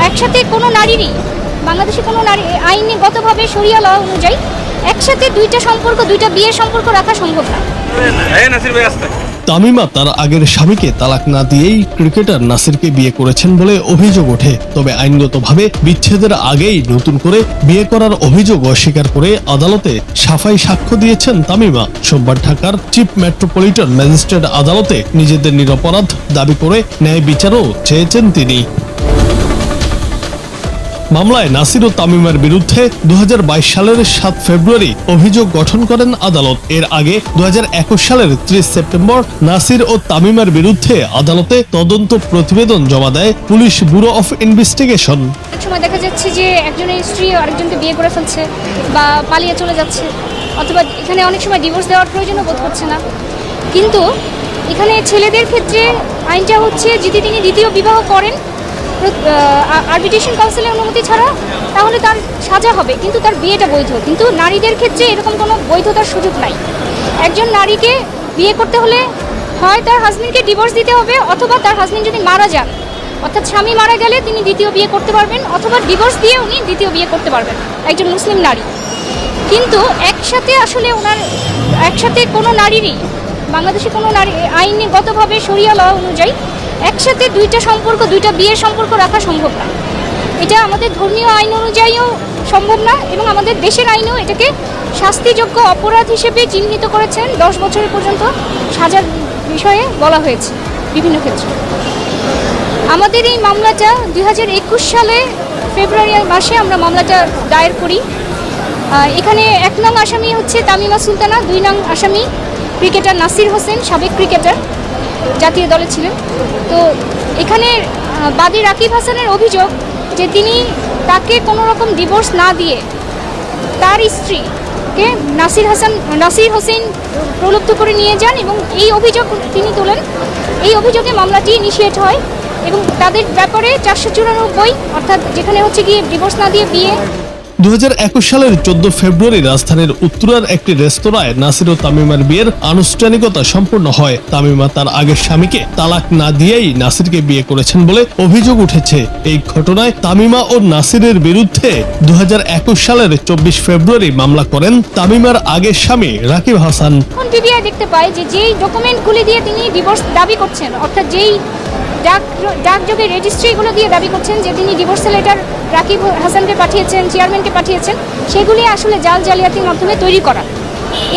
একসাথে কোনো নারীরই বাংলাদেশে কোনো নারী আইনগতভাবে শরিয়া ল অনুযায়ী একসাথে দুইটা সম্পর্ক, দুইটা বিয়ের সম্পর্ক রাখা সম্ভব না। তামিমা তার আগের স্বামীকে তালাক না দিয়েই ক্রিকেটার নাসিরকে বিয়ে করেছেন বলে অভিযোগ ওঠে। তবে আইনগতভাবে বিচ্ছেদের আগেই নতুন করে বিয়ে করার অভিযোগ অস্বীকার করে আদালতে সাফাই সাক্ষ্য দিয়েছেন তামিমা। সোমবার ঢাকার চিফ মেট্রোপলিটন ম্যাজিস্ট্রেট আদালতে নিজেদের নিরপরাধ দাবি করে ন্যায় বিচারও চেয়েছেন তিনি। মামলায় নাসির ও তামিমার বিরুদ্ধে 2022 সালের 7 ফেব্রুয়ারি অভিযোগ গঠন করেন আদালত। এর আগে 2021 সালের 30 সেপ্টেম্বর নাসির ও তামিমার বিরুদ্ধে আদালতে তদন্ত প্রতিবেদন জমা দেয় পুলিশ ব্যুরো অফ ইনভেস্টিগেশন। অনেক সময় দেখা যাচ্ছে যে একজনের স্ত্রী আরেকজনকে বিয়ে করে ফেলছে বা পালিয়ে চলে যাচ্ছে, অথবা এখানে অনেক সময় ডিভোর্স দেওয়ার প্রয়োজনও বোধ হচ্ছে না। কিন্তু এখানে ছেলেদের ক্ষেত্রে আইনটা হচ্ছে যদি তিনি দ্বিতীয় বিবাহ করেন আরবিট্রেশন কাউন্সিলের অনুমতি ছাড়া, তাহলে তার সাজা হবে, কিন্তু তার বিয়েটা বৈধ। কিন্তু নারীদের ক্ষেত্রে এরকম কোনো বৈধতার সুযোগ নাই। একজন নারীকে বিয়ে করতে হলে হয় তার হাজবেন্ডকে ডিভোর্স দিতে হবে, অথবা তার হাজবেন্ড যদি মারা যান, অর্থাৎ স্বামী মারা গেলে তিনি দ্বিতীয় বিয়ে করতে পারবেন, অথবা ডিভোর্স দিয়ে উনি দ্বিতীয় বিয়ে করতে পারবেন, একজন মুসলিম নারী। কিন্তু একসাথে আসলে একসাথে কোনো নারীরই বাংলাদেশে কোনো নারী আইনগতভাবে শরিয়া ল অনুযায়ী একসাথে দুইটা সম্পর্ক, দুইটা বিয়ের সম্পর্ক রাখা সম্ভব না। এটা আমাদের ধর্মীয় আইন অনুযায়ীও সম্ভব না, এবং আমাদের দেশের আইনেও এটাকে শাস্তিযোগ্য অপরাধ হিসেবে চিহ্নিত করেছেন। 10 বছরের পর্যন্ত সাজার বিষয়ে বলা হয়েছে বিভিন্ন ক্ষেত্রে। আমাদের এই মামলাটা 2021 সালে ফেব্রুয়ারি মাসে আমরা মামলাটা দায়ের করি। এখানে 1 নং আসামি হচ্ছে তামিমা সুলতানা, 2 নং আসামি ক্রিকেটার নাসির হোসেন, সাবেক ক্রিকেটার, জাতীয় দলে ছিলেন। তো এখানে বাদী রাকিব হাসানের অভিযোগ যে তিনি তাকে কোনো রকম ডিভোর্স না দিয়ে তার স্ত্রীকে নাসির হোসেন প্রলুব্ধ করে নিয়ে যান, এবং এই অভিযোগ তিনি তোলেন। এই অভিযোগে মামলাটি ইনিশিয়েট হয় এবং তাদের ব্যাপারে 494, অর্থাৎ যেখানে হচ্ছে গিয়ে ডিভোর্স না দিয়ে বিয়ে। 2021 সালের 14 ফেব্রুয়ারি রাজধানীর উত্তরার একটি রেস্তোরাঁয় নাসির ও তামিমার বিয়ের আনুষ্ঠানিকতা সম্পন্ন হয়। তামিমা তার আগের স্বামীকে তালাক না দিয়েই নাসিরকে বিয়ে করেছেন বলে অভিযোগ উঠেছে। এই ঘটনায় তামিমা ও নাসিরের বিরুদ্ধে 2021 সালের 24 ফেব্রুয়ারি মামলা করেন তামিমার আগের স্বামী রাকিব হাসান। পিবিআই দেখতে পায় যে যেই ডকুমেন্টগুলি দিয়ে তিনি ডিভোর্স দাবি করছেন, অর্থাৎ যেই ডাকযোগে রেজিস্ট্রিগুলো দিয়ে দাবি করছেন যে তিনি ডিভোর্স লেটার রাকিব হাসানকে পাঠিয়েছেন, চেয়ারম্যানকে পাঠিয়েছেন, সেগুলি আসলে জালিয়াতির মাধ্যমে তৈরি করা।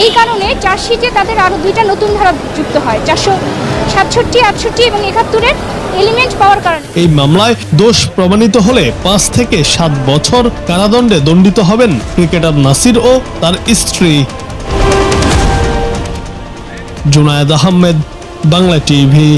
এই কারণে চার্জশিটে তাদের আরও 2টা নতুন ধারা যুক্ত হয়, 467, 68 এবং 71-এর এলিমেন্ট পাওয়ার কারণে। এই মামলায় দোষ প্রমাণিত হলে 5 থেকে 7 বছর কারাদণ্ডে দণ্ডিত হবেন ক্রিকেটার নাসির ও তার স্ত্রী। জুনায়েদ আহমেদ, বাংলা টিভি।